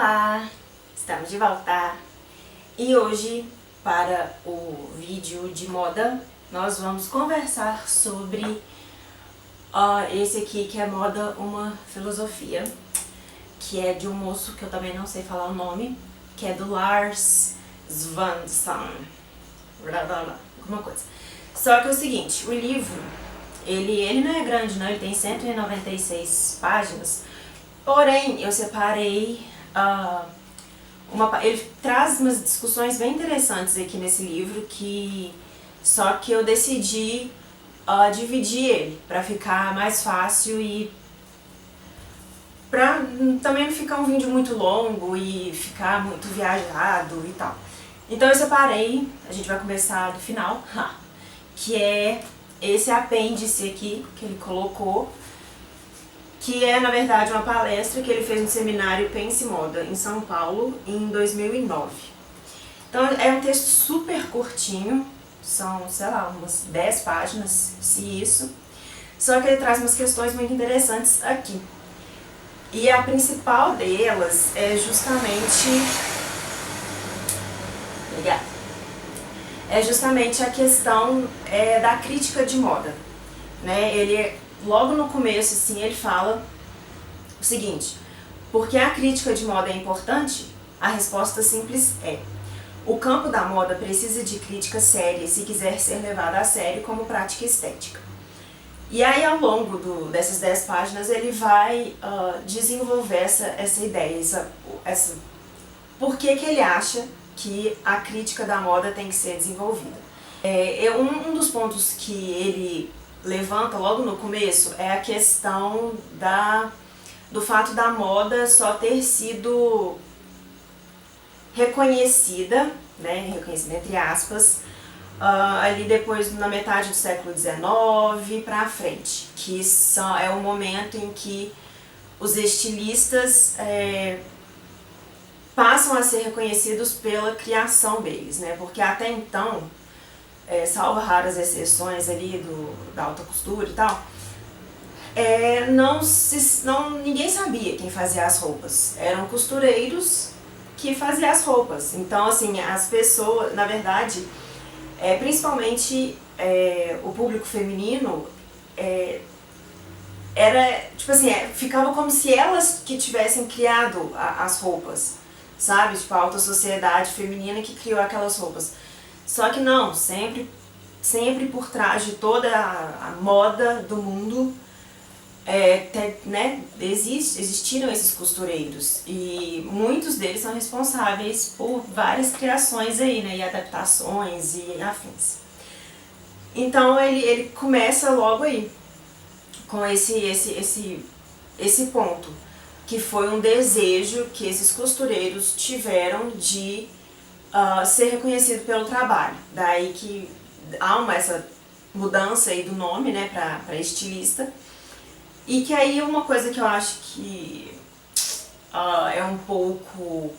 Olá! Estamos de volta! E hoje, para o vídeo de moda, nós vamos conversar sobre esse aqui que é Moda, uma Filosofia, que é de um moço que eu também não sei falar o nome, que é do Lars Svensson, alguma coisa. Só que é o seguinte, o livro, ele não é grande não, ele tem 196 páginas, porém eu separei, ele traz umas discussões bem interessantes aqui nesse livro, só que eu decidi dividir ele para ficar mais fácil e pra também não ficar um vídeo muito longo e ficar muito viajado e tal. Então eu separei, a gente vai começar do final, que é esse apêndice aqui que ele colocou, que é na verdade uma palestra que ele fez no seminário Pense Moda em São Paulo em 2009. Então é um texto super curtinho, são, sei lá, umas 10 páginas, se isso, só que ele traz umas questões muito interessantes aqui. E a principal delas é justamente, a questão da crítica de moda, né? Ele, logo no começo, assim, ele fala o seguinte: por que a crítica de moda é importante? A resposta simples é: o campo da moda precisa de crítica séria se quiser ser levado a sério como prática estética. E aí, ao longo dessas 10 páginas, ele vai desenvolver essa ideia, por que ele acha que a crítica da moda tem que ser desenvolvida. Um dos pontos que ele levanta logo no começo é a questão do fato da moda só ter sido reconhecida, né, reconhecida entre aspas, ali depois na metade do século XIX para frente, que é o momento em que os estilistas passam a ser reconhecidos pela criação deles, né? Porque até então, salvo raras exceções ali da alta costura e tal, ninguém sabia quem fazia as roupas. Eram costureiros que faziam as roupas. Então, assim, as pessoas, na verdade, principalmente o público feminino, era, tipo assim, ficava como se elas que tivessem criado as roupas, sabe? Tipo, a alta sociedade feminina que criou aquelas roupas. Só que não, sempre por trás de toda a moda do mundo, né, existiram esses costureiros, e muitos deles são responsáveis por várias criações aí, né, e adaptações e afins. Então ele começa logo aí com esse ponto, que foi um desejo que esses costureiros tiveram de ser reconhecido pelo trabalho. Daí que há essa mudança aí do nome, né, para estilista. E que aí uma coisa que eu acho que é um pouco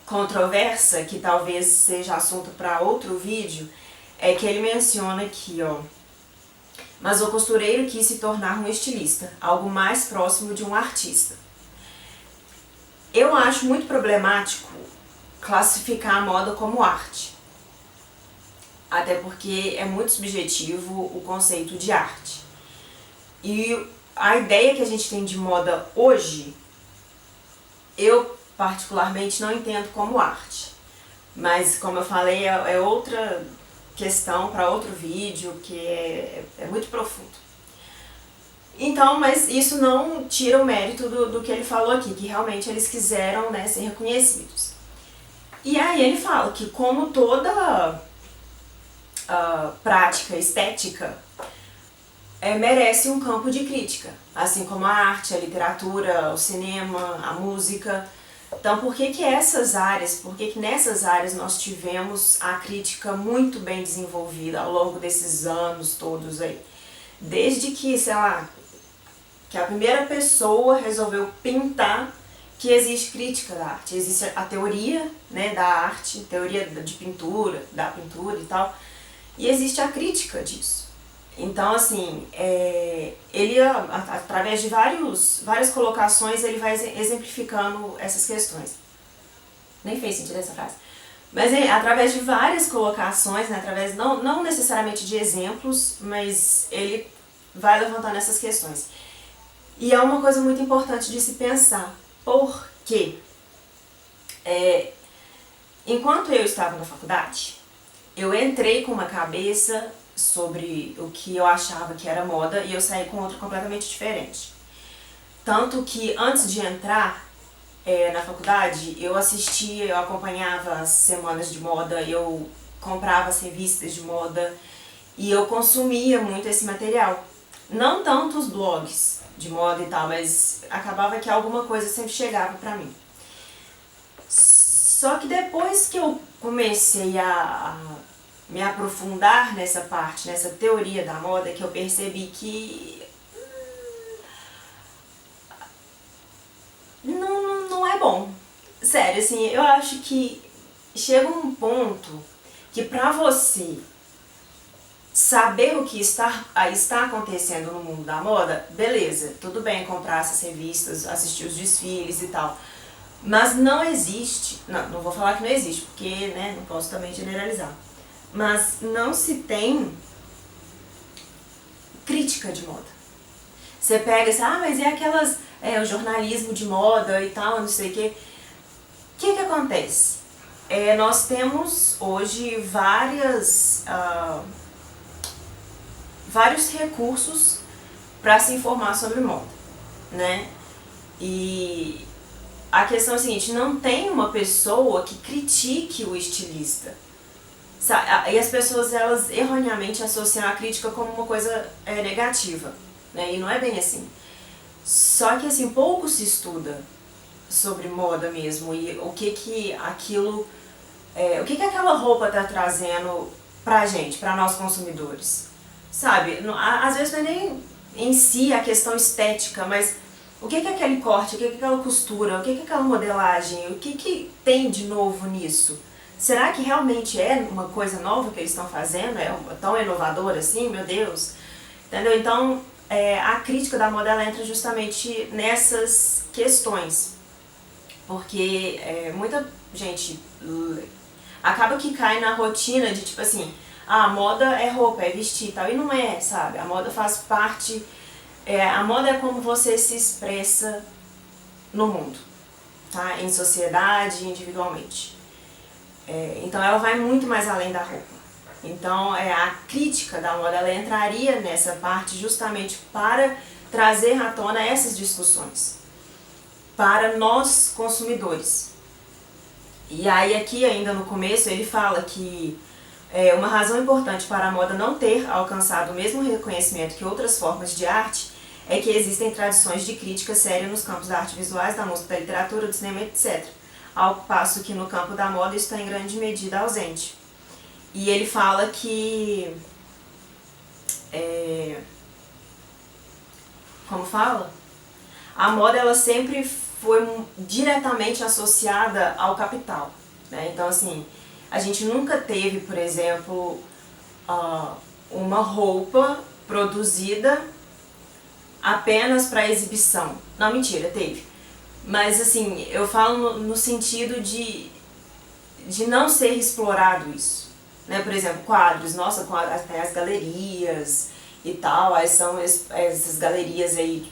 controversa, que talvez seja assunto para outro vídeo, é que ele menciona aqui, mas o costureiro quis se tornar um estilista, algo mais próximo de um artista. Eu acho muito problemático classificar a moda como arte, até porque é muito subjetivo o conceito de arte. E a ideia que a gente tem de moda hoje, eu particularmente não entendo como arte. Mas, como eu falei, é outra questão para outro vídeo, que é muito profundo. Então, mas isso não tira o mérito do que ele falou aqui, que realmente eles quiseram, né, ser reconhecidos. E aí ele fala que, como toda prática estética, merece um campo de crítica, assim como a arte, a literatura, o cinema, a música. Então, por que nessas áreas nós tivemos a crítica muito bem desenvolvida ao longo desses anos todos aí? Desde que, sei lá, que a primeira pessoa resolveu pintar, que existe crítica da arte. Existe a teoria, né, da arte, teoria de pintura, da pintura e tal, e existe a crítica disso. Então, assim, ele, através de várias colocações, ele vai exemplificando essas questões. Nem fez sentido essa frase. Mas através de várias colocações, né, através não necessariamente de exemplos, mas ele vai levantando essas questões. E é uma coisa muito importante de se pensar, porque enquanto eu estava na faculdade, eu entrei com uma cabeça sobre o que eu achava que era moda e eu saí com outra completamente diferente. Tanto que antes de entrar na faculdade, eu acompanhava as semanas de moda, eu comprava as revistas de moda e eu consumia muito esse material. Não tanto os blogs de moda e tal, mas acabava que alguma coisa sempre chegava pra mim. Só que depois que eu comecei a me aprofundar nessa parte, nessa teoria da moda, que eu percebi que não é bom. Sério, assim, eu acho que chega um ponto que pra você saber o que está acontecendo no mundo da moda, beleza, tudo bem comprar essas revistas, assistir os desfiles e tal. Mas não existe, não vou falar que não existe, porque né, não posso também generalizar. Mas não se tem crítica de moda. Você pega assim, mas e aquelas, o jornalismo de moda e tal, não sei o quê. O que acontece? Nós temos hoje vários recursos para se informar sobre moda, né? E a questão é a seguinte, não tem uma pessoa que critique o estilista. E as pessoas, elas erroneamente associam a crítica como uma coisa negativa, né? E não é bem assim. Só que assim, pouco se estuda sobre moda mesmo e o que aquela roupa tá trazendo pra gente, pra nós consumidores. Sabe, às vezes não é nem em si a questão estética, mas o que é aquele corte, o que é aquela costura, o que é aquela modelagem, o que tem de novo nisso? Será que realmente é uma coisa nova que eles estão fazendo? É tão inovador assim, meu Deus? Entendeu? Então, a crítica da moda ela entra justamente nessas questões. Porque muita gente acaba que cai na rotina de tipo assim, a moda é roupa, é vestir e tal. E não é, sabe? A moda faz parte... a moda é como você se expressa no mundo, tá? Em sociedade, individualmente. Então ela vai muito mais além da roupa. Então a crítica da moda ela entraria nessa parte justamente para trazer à tona essas discussões para nós consumidores. E aí aqui ainda no começo ele fala que uma razão importante para a moda não ter alcançado o mesmo reconhecimento que outras formas de arte é que existem tradições de crítica séria nos campos da arte visuais, da música, da literatura, do cinema, etc. Ao passo que no campo da moda isso está em grande medida ausente. E ele fala que... como fala? A moda ela sempre foi diretamente associada ao capital, né? Então assim, a gente nunca teve, por exemplo, uma roupa produzida apenas para exibição. Não, mentira, teve. Mas assim, eu falo no sentido de não ser explorado isso, né? Por exemplo, quadros, nossa, até as galerias e tal, aí são essas galerias aí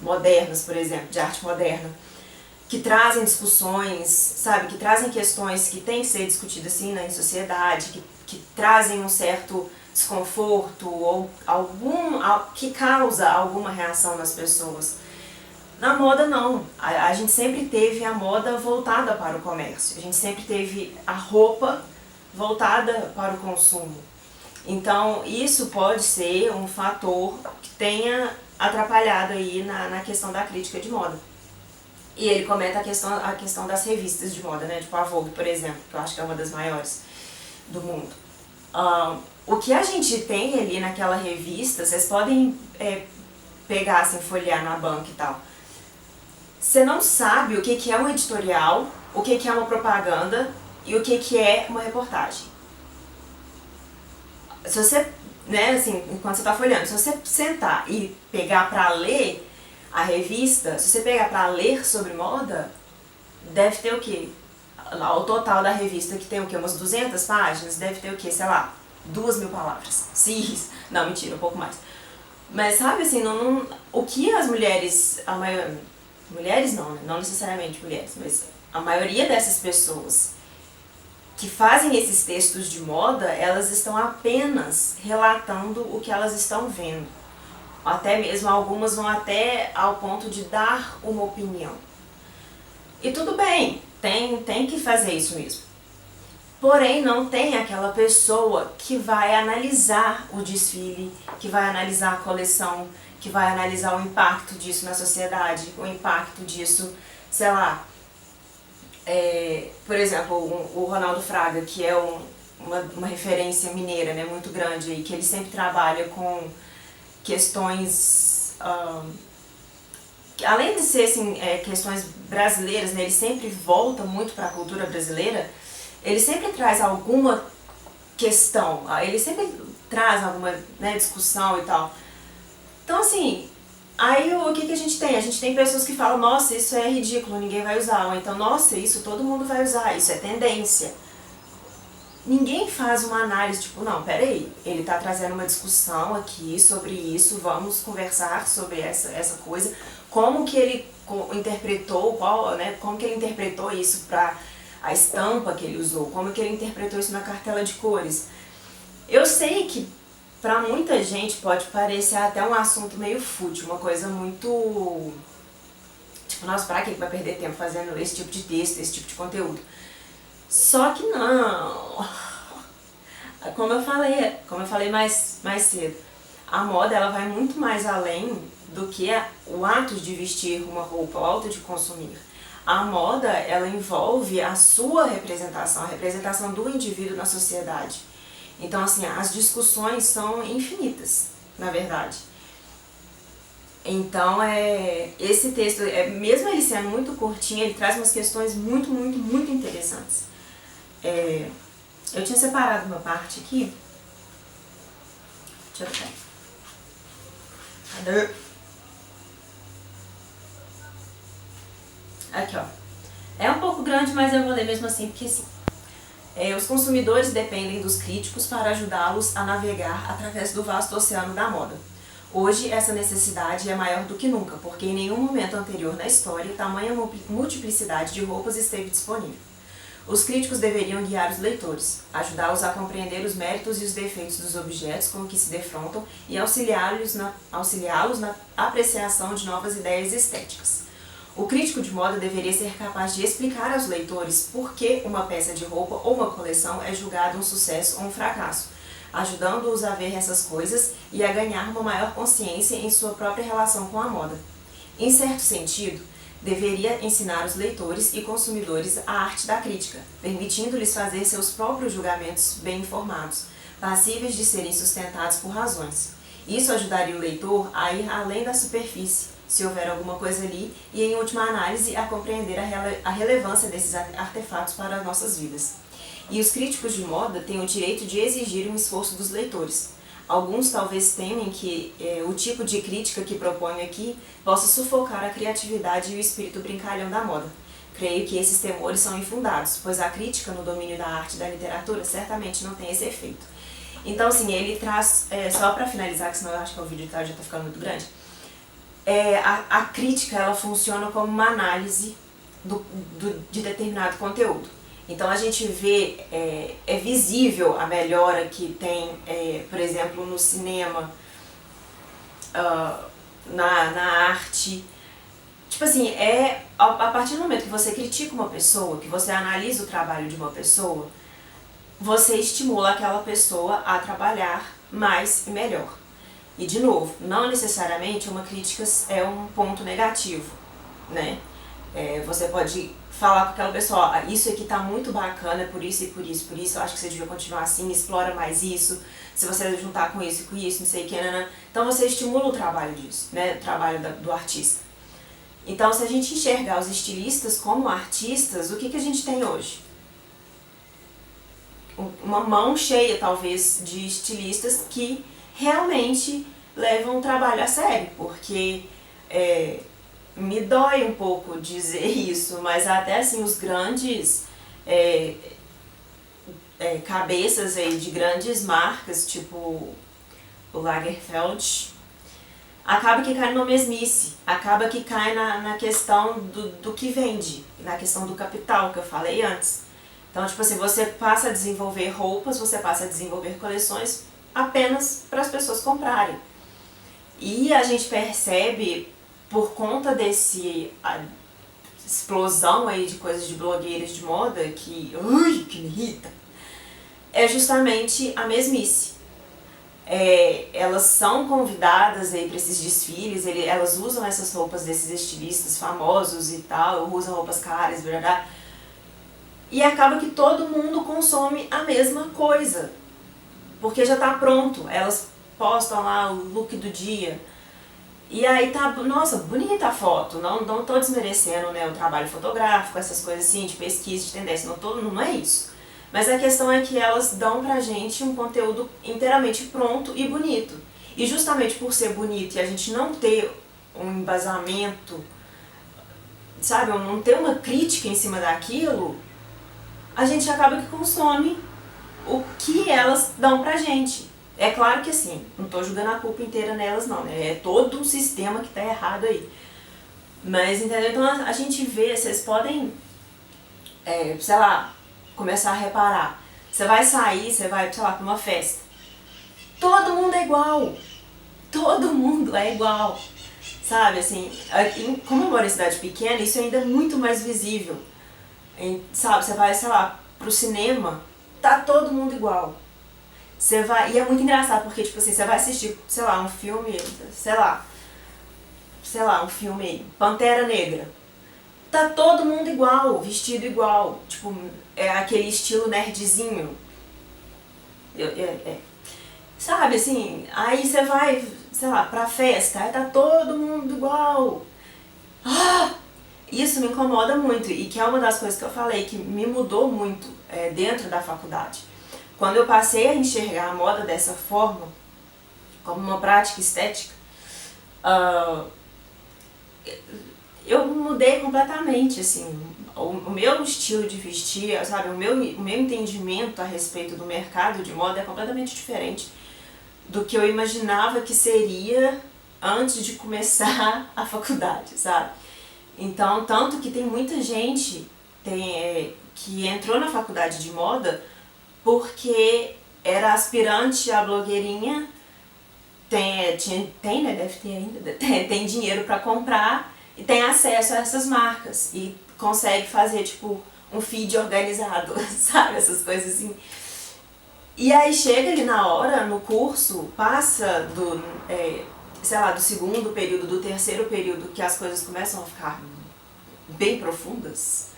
modernas, por exemplo, de arte moderna, que trazem discussões, sabe, que trazem questões que têm que ser discutidas assim na sociedade, que trazem um certo desconforto ou que causa alguma reação nas pessoas. Na moda não, a gente sempre teve a moda voltada para o comércio, a gente sempre teve a roupa voltada para o consumo. Então isso pode ser um fator que tenha atrapalhado aí na questão da crítica de moda. E ele comenta a questão das revistas de moda, né? Tipo a Vogue, por exemplo, que eu acho que é uma das maiores do mundo. O que a gente tem ali naquela revista, vocês podem pegar, assim, folhear na banca e tal. Você não sabe o que é um editorial, o que é uma propaganda e o que é uma reportagem. Se você né, assim, enquanto você tá folheando, se você sentar e pegar pra ler a revista, se você pegar pra ler sobre moda, deve ter o quê? Lá, o total da revista, que tem o quê? Umas 200 páginas, deve ter o quê? Sei lá, 2.000 palavras. Se isso. Não, mentira, um pouco mais. Mas sabe assim, o que as mulheres, mulheres não, né? Não necessariamente mulheres, mas a maioria dessas pessoas que fazem esses textos de moda, elas estão apenas relatando o que elas estão vendo. Até mesmo algumas vão até ao ponto de dar uma opinião. E tudo bem, tem que fazer isso mesmo. Porém, não tem aquela pessoa que vai analisar o desfile, que vai analisar a coleção, que vai analisar o impacto disso na sociedade, o impacto disso, sei lá. Por exemplo, o Ronaldo Fraga, que é uma referência mineira, né, muito grande, e que ele sempre trabalha com questões, além de ser assim, questões brasileiras, né, ele sempre volta muito para a cultura brasileira. Ele sempre traz alguma questão, ele sempre traz alguma, né, discussão e tal. Então assim, aí o que a gente tem? A gente tem pessoas que falam, nossa, isso é ridículo, ninguém vai usar. Ou então, nossa, isso todo mundo vai usar, isso é tendência. Ninguém faz uma análise, tipo, não, peraí, ele tá trazendo uma discussão aqui sobre isso, vamos conversar sobre essa coisa, como que ele interpretou, como que ele interpretou isso pra a estampa que ele usou, como que ele interpretou isso na cartela de cores. Eu sei que pra muita gente pode parecer até um assunto meio fútil, uma coisa muito... Tipo, nossa, pra que vai perder tempo fazendo esse tipo de texto, esse tipo de conteúdo? Só que não. Como eu falei mais cedo, a moda ela vai muito mais além do que o ato de vestir uma roupa, o ato de consumir. A moda, ela envolve a sua representação, a representação do indivíduo na sociedade. Então, assim, as discussões são infinitas, na verdade. Então, esse texto, mesmo ele sendo muito curtinho, ele traz umas questões muito, muito, muito interessantes. Eu tinha separado uma parte aqui. Deixa eu ver. Cadê? Aqui, ó. É um pouco grande, mas eu vou ler mesmo assim, porque sim. Os consumidores dependem dos críticos para ajudá-los a navegar através do vasto oceano da moda. Hoje, essa necessidade é maior do que nunca, porque em nenhum momento anterior na história, tamanha multiplicidade de roupas esteve disponível. Os críticos deveriam guiar os leitores, ajudá-los a compreender os méritos e os defeitos dos objetos com que se defrontam e auxiliá-los na apreciação de novas ideias estéticas. O crítico de moda deveria ser capaz de explicar aos leitores por que uma peça de roupa ou uma coleção é julgada um sucesso ou um fracasso, ajudando-os a ver essas coisas e a ganhar uma maior consciência em sua própria relação com a moda. Em certo sentido, deveria ensinar os leitores e consumidores a arte da crítica, permitindo-lhes fazer seus próprios julgamentos bem informados, passíveis de serem sustentados por razões. Isso ajudaria o leitor a ir além da superfície, se houver alguma coisa ali, e em última análise a compreender a relevância desses artefatos para as nossas vidas. E os críticos de moda têm o direito de exigir um esforço dos leitores. Alguns talvez temem que o tipo de crítica que proponho aqui possa sufocar a criatividade e o espírito brincalhão da moda. Creio que esses temores são infundados, pois a crítica no domínio da arte e da literatura certamente não tem esse efeito. Então, assim, ele traz, só para finalizar, que senão eu acho que o vídeo já está ficando muito grande, a crítica ela funciona como uma análise de determinado conteúdo. Então a gente vê, é visível a melhora que tem, por exemplo, no cinema, na arte. Tipo assim, a partir do momento que você critica uma pessoa, que você analisa o trabalho de uma pessoa, você estimula aquela pessoa a trabalhar mais e melhor. E de novo, não necessariamente uma crítica é um ponto negativo, né? Você pode falar com aquela pessoa, isso aqui tá muito bacana, por isso e por isso, por isso, eu acho que você devia continuar assim, explora mais isso, se você juntar com isso e com isso, não sei o que, né? Então você estimula o trabalho disso, né? O trabalho do artista. Então, se a gente enxergar os estilistas como artistas, o que a gente tem hoje? uma mão cheia, talvez, de estilistas que realmente levam o trabalho a sério, porque me dói um pouco dizer isso, mas até assim os grandes cabeças aí de grandes marcas, tipo o Lagerfeld, acaba que cai numa mesmice, acaba que cai na questão do que vende, na questão do capital que eu falei antes. Então, tipo assim, você passa a desenvolver roupas, você passa a desenvolver coleções apenas para as pessoas comprarem. E a gente percebe, por conta desse explosão aí de coisas de blogueiras de moda, que me irrita, é justamente a mesmice. Elas são convidadas aí para esses desfiles, elas usam essas roupas desses estilistas famosos e tal, usam roupas caras, verdade? E acaba que todo mundo consome a mesma coisa, porque já tá pronto, elas postam lá o look do dia, e aí tá, nossa, bonita a foto, não tô desmerecendo, né, o trabalho fotográfico, essas coisas assim, de pesquisa, de tendência, não é isso. Mas a questão é que elas dão pra gente um conteúdo inteiramente pronto e bonito. E justamente por ser bonito e a gente não ter um embasamento, sabe, não ter uma crítica em cima daquilo, a gente acaba que consome o que elas dão pra gente. É claro que assim, não tô jogando a culpa inteira nelas não, né? É todo um sistema que tá errado aí. Mas, entendeu? Então a gente vê, vocês podem, sei lá, começar a reparar. Você vai sair, você vai, sei lá, pra uma festa. Todo mundo é igual. Todo mundo é igual. Sabe, assim, como eu moro em cidade pequena, isso ainda é muito mais visível. Sabe, você vai, sei lá, pro cinema, tá todo mundo igual. Você vai, e é muito engraçado, porque, tipo assim, você vai assistir, sei lá, um filme, sei lá, um filme Pantera Negra. Tá todo mundo igual, vestido igual, tipo, é aquele estilo nerdzinho. Sabe, assim, aí você vai, sei lá, pra festa, aí tá todo mundo igual. Isso me incomoda muito, e que é uma das coisas que eu falei, que me mudou muito dentro da faculdade. Quando eu passei a enxergar a moda dessa forma, como uma prática estética, eu mudei completamente, assim, o meu estilo de vestir, sabe, o meu entendimento a respeito do mercado de moda é completamente diferente do que eu imaginava que seria antes de começar a faculdade, sabe? Então, tanto que tem muita gente que entrou na faculdade de moda porque era aspirante a blogueirinha, tem, né, deve ter ainda, tem dinheiro para comprar e tem acesso a essas marcas e consegue fazer, tipo, um feed organizado, sabe, essas coisas assim. E aí chega ali na hora, no curso, passa sei lá, do segundo período, do terceiro período, que as coisas começam a ficar bem profundas,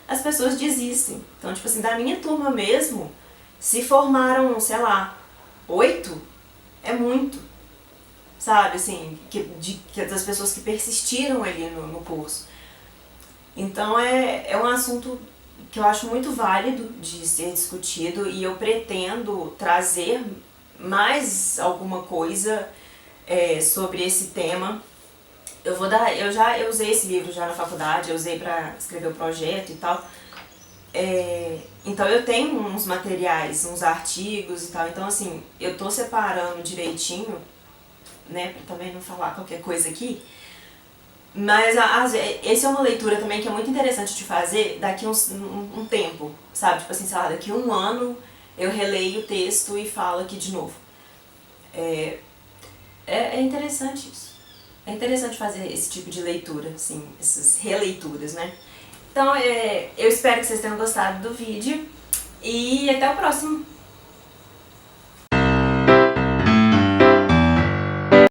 as pessoas desistem. Então, tipo assim, da minha turma mesmo, se formaram, sei lá, 8, é muito, sabe, assim, das pessoas que persistiram ali no curso. Então é um assunto que eu acho muito válido de ser discutido e eu pretendo trazer mais alguma coisa sobre esse tema. Eu usei esse livro já na faculdade, eu usei para escrever o projeto e tal. Então eu tenho uns materiais, uns artigos e tal, então assim, eu tô separando direitinho, né, pra também não falar qualquer coisa aqui, mas essa é uma leitura também que é muito interessante de fazer daqui um tempo, sabe, tipo assim, sei lá, daqui 1 ano eu releio o texto e falo aqui de novo. É interessante isso. É interessante fazer esse tipo de leitura, assim, essas releituras, né? Então, eu espero que vocês tenham gostado do vídeo e até o próximo!